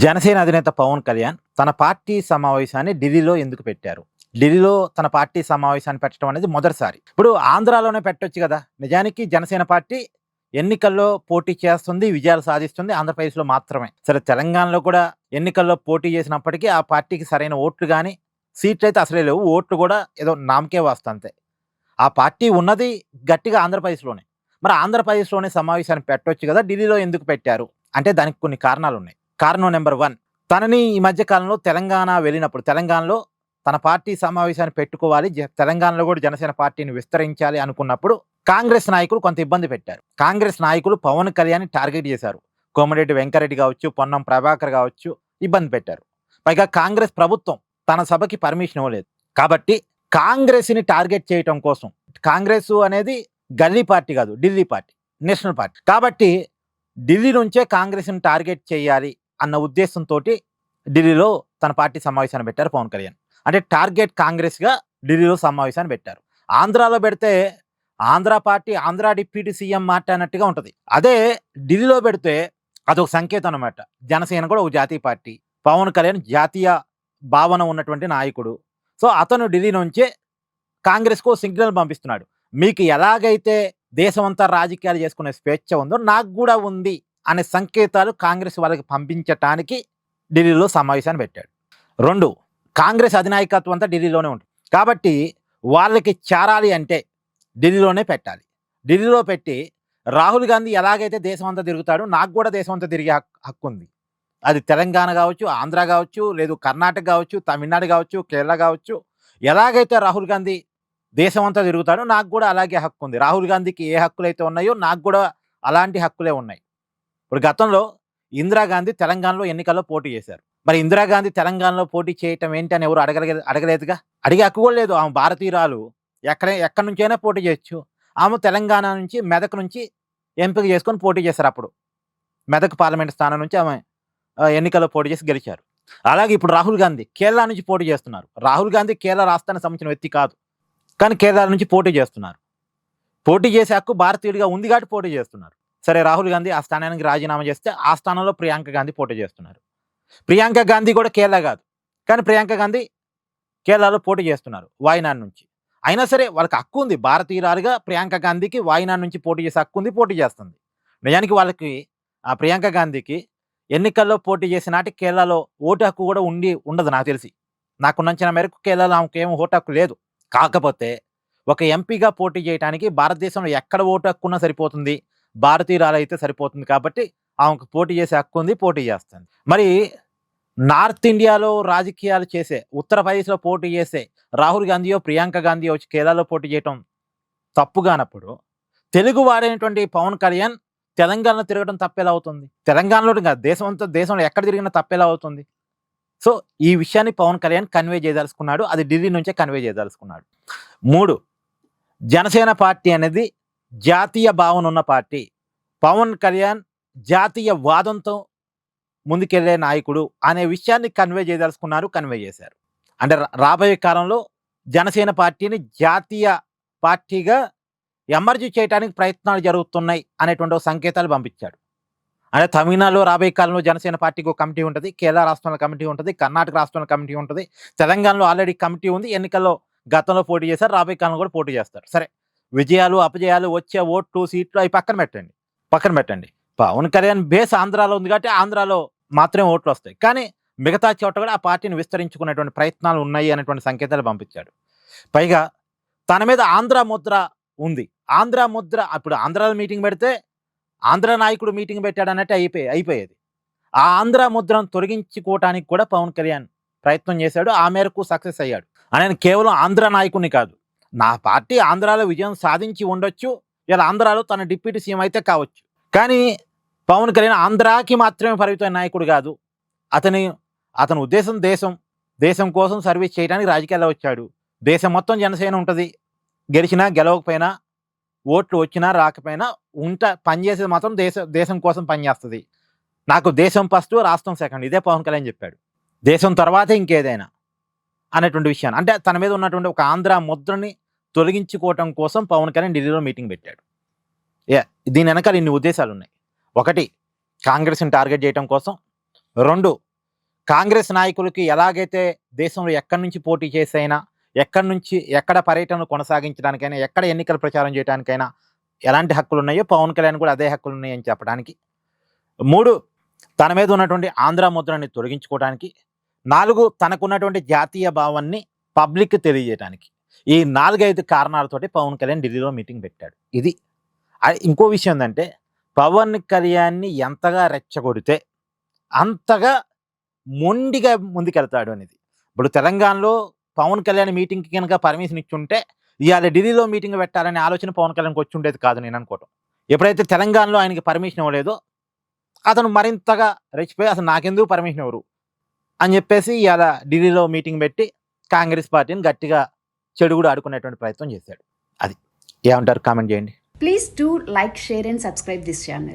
జనసేన అధినేత పవన్ కళ్యాణ్ తన పార్టీ సమావేశాన్ని ఢిల్లీలో ఎందుకు పెట్టారు? ఢిల్లీలో తన పార్టీ సమావేశాన్ని పెట్టడం అనేది మొదటిసారి. ఇప్పుడు ఆంధ్రాలోనే పెట్టొచ్చు కదా! నిజానికి జనసేన పార్టీ ఎన్నికల్లో పోటీ చేస్తుంది, విజయాలు సాధిస్తుంది ఆంధ్రప్రదేశ్‌లో మాత్రమే. సరే తెలంగాణలో కూడా ఎన్నికల్లో పోటీ చేసినప్పటికీ ఆ పార్టీకి సరైన ఓట్లు గాని, సీట్లయితే అసలే లేవు. ఓట్లు కూడా ఏదో నామకే వాస్తు అంతే. ఆ పార్టీ ఉన్నది గట్టిగా ఆంధ్రప్రదేశ్‌లోనే. మరి ఆంధ్రప్రదేశ్‌లోనే సమావేశాన్ని పెట్టొచ్చు కదా! ఢిల్లీలో ఎందుకు పెట్టారు? అంటే దానికి కొన్ని కారణాలున్నాయి. కారణం నెంబర్ 1, తనని ఈ మధ్య కాలంలో తెలంగాణ వెళ్ళినప్పుడు తెలంగాణలో తన పార్టీ సమావేశాన్ని పెట్టుకోవాలి, తెలంగాణలో కూడా జనసేన పార్టీని విస్తరించాలి అనుకున్నప్పుడు కాంగ్రెస్ నాయకులు కొంత ఇబ్బంది పెట్టారు. కాంగ్రెస్ నాయకులు పవన్ కళ్యాణ్‌ని టార్గెట్ చేశారు. కోమటిరెడ్డి వెంకరెడ్డి కావచ్చు, పొన్నం ప్రభాకర్ కావచ్చు ఇబ్బంది పెట్టారు. పైగా కాంగ్రెస్ ప్రభుత్వం తన సభకి పర్మిషన్ ఇవ్వలేదు. కాబట్టి కాంగ్రెస్‌ని టార్గెట్ చేయటం కోసం, కాంగ్రెస్ అనేది గల్లీ పార్టీ కాదు, ఢిల్లీ పార్టీ, నేషనల్ పార్టీ. కాబట్టి ఢిల్లీ నుంచే కాంగ్రెస్‌ని టార్గెట్ చేయాలి అన్న ఉద్దేశంతోటి ఢిల్లీలో తన పార్టీ సమావేశాన్ని పెట్టారు పవన్ కళ్యాణ్. అంటే టార్గెట్ కాంగ్రెస్‌గా ఢిల్లీలో సమావేశాన్ని పెట్టారు. ఆంధ్రాలో పెడితే Andhra party, Andhra deputy CM మాట్లాడినట్టుగా ఉంటది. అదే ఢిల్లీలో పెడితే అదొక సంకేతం అనమాట. జనసేన కూడా ఒక జాతీయ పార్టీ. పవన్ కళ్యాణ్ జాతీయ భావన ఉన్నటువంటి నాయకుడు. సో, అతను ఢిల్లీ నుంచే కాంగ్రెస్‌కో సిగ్నల్ పంపిస్తున్నాడు. మీకు ఎలాగైతే దేశమంతా రాజకీయాలు చేసుకునే స్వేచ్ఛ ఉందో నాకు కూడా ఉంది అనే సంకేతాలు కాంగ్రెస్ వాళ్ళకి పంపించటానికి ఢిల్లీలో సమావేశాన్ని పెట్టాడు. 2, కాంగ్రెస్ అధినాయకత్వం అంతా ఢిల్లీలోనే ఉంటుంది. కాబట్టి వాళ్ళకి చేరాలి అంటే ఢిల్లీలోనే పెట్టాలి. ఢిల్లీలో పెట్టి రాహుల్ గాంధీ ఎలాగైతే దేశం అంతా తిరుగుతాడో నాకు కూడా దేశం అంతా తిరిగే హక్కు ఉంది. అది తెలంగాణ కావచ్చు, ఆంధ్ర కావచ్చు, లేదు కర్ణాటక కావచ్చు, తమిళనాడు కావచ్చు, కేరళ కావచ్చు. ఎలాగైతే రాహుల్ గాంధీ దేశం అంతా తిరుగుతాడో నాకు కూడా అలాగే హక్కు ఉంది. రాహుల్ గాంధీకి ఏ హక్కులైతే ఉన్నాయో నాకు కూడా అలాంటి హక్కులే ఉన్నాయి. ఇప్పుడు గతంలో ఇందిరాగాంధీ తెలంగాణలో ఎన్నికల్లో పోటీ చేశారు. మరి ఇందిరాగాంధీ తెలంగాణలో పోటీ చేయటం ఏంటి అని ఎవరు అడగలేదుగా. అడిగే హక్కు కూడా లేదు. ఆమె భారతీయురాలు, ఎక్కడి నుంచైనా పోటీ చేయొచ్చు. ఆమె తెలంగాణ నుంచి, మెదక్ నుంచి ఎంపిక చేసుకొని పోటీ చేశారు. అప్పుడు మెదక్ పార్లమెంట్ స్థానం నుంచి ఆమె ఎన్నికల్లో పోటీ చేసి గెలిచారు. అలాగే ఇప్పుడు రాహుల్ గాంధీ కేరళ నుంచి పోటీ చేస్తున్నారు. రాహుల్ గాంధీ కేరళ రాష్ట్రానికి సంబంధించిన వ్యక్తి కాదు, కానీ కేరళ నుంచి పోటీ చేస్తున్నారు. పోటీ చేసే హక్కు భారతీయుడిగా ఉంది కాబట్టి పోటీ చేస్తున్నారు. సరే, రాహుల్ గాంధీ ఆ స్థానానికి రాజీనామా చేస్తే ఆ స్థానంలో ప్రియాంక గాంధీ పోటీ చేస్తున్నారు. ప్రియాంక గాంధీ కూడా కేరళ కాదు, కానీ ప్రియాంక గాంధీ కేరళలో పోటీ చేస్తున్నారు వాయనాడ్ నుంచి. అయినా సరే వాళ్ళకి హక్కు ఉంది. భారతీయురాలుగా ప్రియాంక గాంధీకి వాయనాడ్ నుంచి పోటీ చేసే హక్కు ఉంది, పోటీ చేస్తుంది. నిజానికి వాళ్ళకి, ఆ ప్రియాంక గాంధీకి ఎన్నికల్లో పోటీ చేసిన నాటికి కేరళలో ఓటు హక్కు కూడా ఉండదు నాకు తెలిసి. నాకున్న అంచనా మేరకు కేరళలో ఆమెకు ఏమో ఓటు హక్కు లేదు. కాకపోతే ఒక ఎంపీగా పోటీ చేయడానికి భారతదేశంలో ఎక్కడ ఓటు హక్కు ఉన్నా సరిపోతుంది, భారతీయురాలు అయితే సరిపోతుంది. కాబట్టి ఆమెకు పోటీ చేసే హక్కు ఉంది, పోటీ చేస్తుంది. మరి నార్త్ ఇండియాలో రాజకీయాలు చేసే, ఉత్తరప్రదేశ్లో పోటీ చేసే రాహుల్ గాంధీయో ప్రియాంక గాంధీయో వచ్చి కేరళలో పోటీ చేయటం తప్పుగానప్పుడు, తెలుగు వాడైనటువంటి పవన్ కళ్యాణ్ తెలంగాణలో తిరగడం తప్పేలా అవుతుంది? తెలంగాణలో కాదు, దేశంలో ఎక్కడ తిరిగినా తప్పేలా అవుతుంది? సో, ఈ విషయాన్ని పవన్ కళ్యాణ్ కన్వే చేయదలుచుకున్నాడు. అది ఢిల్లీ నుంచే కన్వే చేయదలుచుకున్నాడు. 3, జనసేన పార్టీ అనేది జాతీయ భావన ఉన్న పార్టీ. పవన్ కళ్యాణ్ జాతీయ వాదంతో ముందుకెళ్లే నాయకుడు అనే విషయాన్ని కన్వే చేయదలుచుకున్నారు, కన్వే చేశారు. అంటే రాబోయే కాలంలో జనసేన పార్టీని జాతీయ పార్టీగా ఎమర్జీ చేయడానికి ప్రయత్నాలు జరుగుతున్నాయి అనేటువంటి సంకేతాలు పంపించాడు. అంటే తమిళనాడులో రాబోయే కాలంలో జనసేన పార్టీకి ఒక కమిటీ ఉంటుంది, కేరళ రాష్ట్రంలో కమిటీ ఉంటుంది, కర్ణాటక రాష్ట్రంలో కమిటీ ఉంటుంది, తెలంగాణలో ఆల్రెడీ కమిటీ ఉంది. ఎన్నికల్లో గతంలో పోటీ చేశారు, రాబోయే కాలంలో కూడా పోటీ చేస్తారు. సరే, విజయాలు అపజయాలు, వచ్చే ఓట్లు సీట్లు అవి పక్కన పెట్టండి. పవన్ కళ్యాణ్ బేస్ ఆంధ్రాలో ఉంది కాబట్టి ఆంధ్రాలో మాత్రమే ఓట్లు వస్తాయి. కానీ మిగతా చోట కూడా ఆ పార్టీని విస్తరించుకునేటువంటి ప్రయత్నాలు ఉన్నాయి అనేటువంటి సంకేతాలు పంపించాడు. పైగా తన మీద ఆంధ్ర ముద్ర ఉంది. ఆంధ్ర ముద్ర, అప్పుడు ఆంధ్రాలో మీటింగ్ పెడితే ఆంధ్ర నాయకుడు మీటింగ్ పెట్టాడు అన్నట్టు అయిపోయేది. ఆ ఆంధ్ర ముద్రను తొలగించుకోవటానికి కూడా పవన్ కళ్యాణ్ ప్రయత్నం చేశాడు. ఆ మేరకు సక్సెస్ అయ్యాడు. ఆయన కేవలం ఆంధ్ర నాయకుడిని కాదు, నా పార్టీ ఆంధ్రాలో విజయం సాధించి ఉండొచ్చు, ఇలా ఆంధ్రాలో తన డిప్యూటీ సీఎం అయితే కావచ్చు, కానీ పవన్ కళ్యాణ్ ఆంధ్రాకి మాత్రమే పరిమితమైన నాయకుడు కాదు. అతని ఉద్దేశం దేశం కోసం సర్వీస్ చేయడానికి రాజకీయాల్లో వచ్చాడు. దేశం మొత్తం జనసేన ఉంటుంది, గెలిచినా గెలవకపోయినా, ఓట్లు వచ్చినా రాకపోయినా పనిచేసేది మాత్రం దేశం కోసం పనిచేస్తుంది. నాకు దేశం ఫస్ట్, రాష్ట్రం సెకండ్, ఇదే పవన్ కళ్యాణ్ చెప్పాడు. దేశం తర్వాతే ఇంకేదైనా అనేటువంటి విషయాన్ని, అంటే తన మీద ఉన్నటువంటి ఒక ఆంధ్ర ముద్రని తొలగించుకోవటం కోసం పవన్ కళ్యాణ్ ఢిల్లీలో మీటింగ్ పెట్టాడు. దీని వెనకాల ఇన్ని ఉద్దేశాలు ఉన్నాయి. 1, కాంగ్రెస్ని టార్గెట్ చేయడం కోసం. 2, కాంగ్రెస్ నాయకులకి ఎలాగైతే దేశంలో ఎక్కడి నుంచి పోటీ చేసైనా, ఎక్కడ పర్యటనలు కొనసాగించడానికైనా, ఎక్కడ ఎన్నికల ప్రచారం చేయడానికైనా ఎలాంటి హక్కులున్నాయో పవన్ కళ్యాణ్ కూడా అదే హక్కులున్నాయని చెప్పడానికి. 3 తన మీద ఉన్నటువంటి ఆంధ్ర ముద్రని తొలగించుకోవడానికి. 4 తనకున్నటువంటి జాతీయ భావాన్ని పబ్లిక్‌కి తెలియజేయడానికి. ఈ 4, 5 కారణాలతోటి పవన్ కళ్యాణ్ ఢిల్లీలో మీటింగ్ పెట్టాడు. ఇది. ఇంకో విషయం ఏందంటే పవన్ కళ్యాణ్‌ని ఎంతగా రెచ్చగొడితే అంతగా మొండిగా ముందుకెళ్తాడు అనేది. ఇప్పుడు తెలంగాణలో పవన్ కళ్యాణ్ మీటింగ్‌కి గనక పర్మిషన్ ఇచ్చుంటే ఇయాల ఢిల్లీలో మీటింగ్ పెట్టాలనే ఆలోచన పవన్ కళ్యాణ్‌కి వచ్చుండేది కాదు నేను అనుకోవటం. ఎప్పుడైతే తెలంగాణలో ఆయనకి పర్మిషన్ ఇవ్వలేదో అతను మరింతగా రెచ్చిపోయి అసలు నాకెందుకు పర్మిషన్ ఇవ్వరు అని చెప్పేసి ఇయాల ఢిల్లీలో మీటింగ్ పెట్టి కాంగ్రెస్ పార్టీని గట్టిగా చెడుగుడు ఆడుకునేటువంటి ప్రయత్నం చేశాడు. అది. ఏమంటారు? కామెంట్ చేయండి. Please do like, share and subscribe this channel.